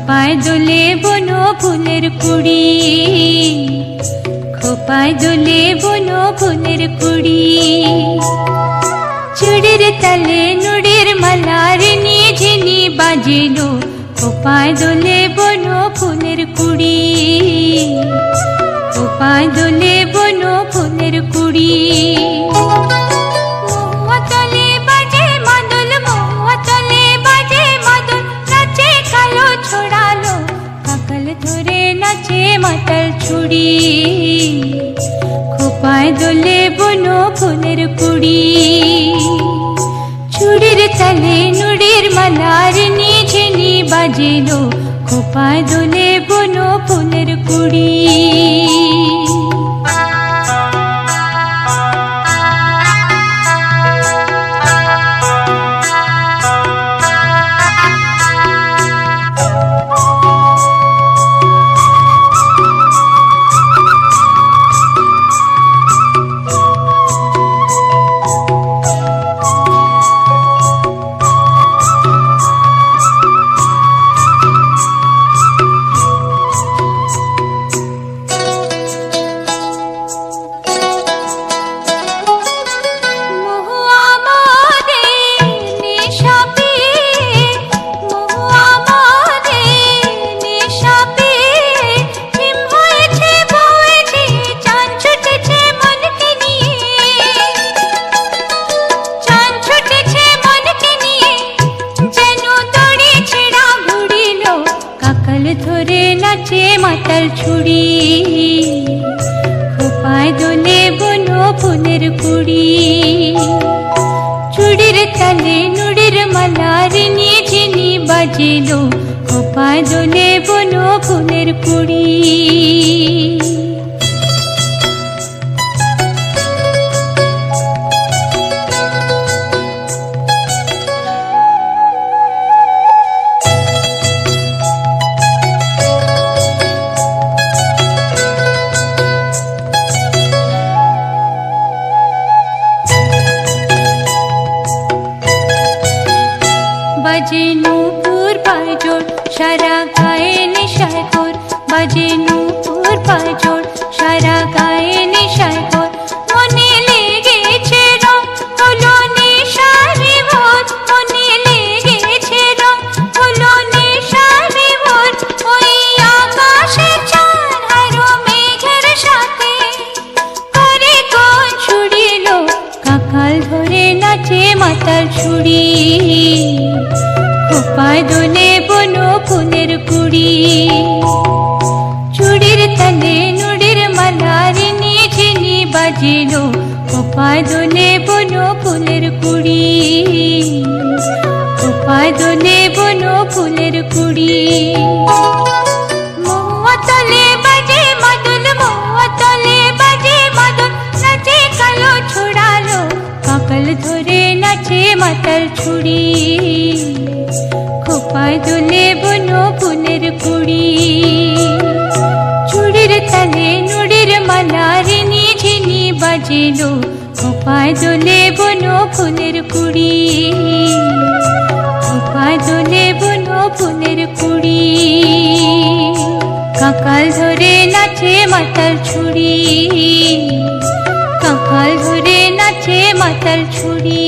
খোপায় দোলে বনো ফুলের কুড়ি, খোপায় দোলে বনো ফুলের কুড়ি। চুড়ির তালে নুড়ির মালার নিঝিনি বাজিলো, খোপায় দোলে বনো ফুলের কুড়ি, খোপায় দোলে বনো ফুলের কুড়ি। মাতাল ছুড়ি, খোপায় দোলে বনো ফুলের কুড়ি। চুড়ির তালে নুড়ির মালার নিঝিনি বাজিলো, খোপায় দোলে বনো ফুলের কুড়ি। ধরে নাচে মাতাল ছুড়ি, খোপায় দোলে বনো ফুলের কুড়ি। চুড়ির তালে নুড়ির মালার নিঝিনি বাজিলো, খোপায় দোলে বনো ফুলের কুড়ি। বাজে নূপুর পায়জোর সারা গায়ে নেশায় ঘোর, বাজে নূপুর পায়জোর সারা গায়ে নেশায় ঘোর। মনে লেগেছে রং হলো নেশারে ভোর, মনে লেগেছে রং হলো নেশারে ভোর। ওই আকাশে চাঁদ হারো মেঘের সাথে করে কোন ছুড়িল, কাকাল ধরে নাচে মাতাল ছুড়ি, খোপায় দোলে বনো ফুলের কুড়ি। চুড়ির তালে নুড়ির মালার নিঝিনি বাজিলো, খোপায় দোলে বনো ফুলের কুড়ি, খোপায় দোলে বনো ফুলের কুড়ি। মহুয়া তলে বাজে মাদল, মহুয়া তলে বাজে মাদল, নাচে কালো ছড়ালো, কাকাল ধরে নাচে মাতাল ছুড়ি, খোপায় দোলে বনো ফুলের কুড়ি। চুড়ির তালে নুড়ির মালার নিঝিনি বাজিলো, খোপায় দোলে বনো ফুলের কুড়ি, খোপায় দোলে বনো ফুলের কুড়ি। কাকাল ধরে নাচে মাতাল ছুড়ি, কাকাল ধরে নাচে মাতাল ছুড়ি।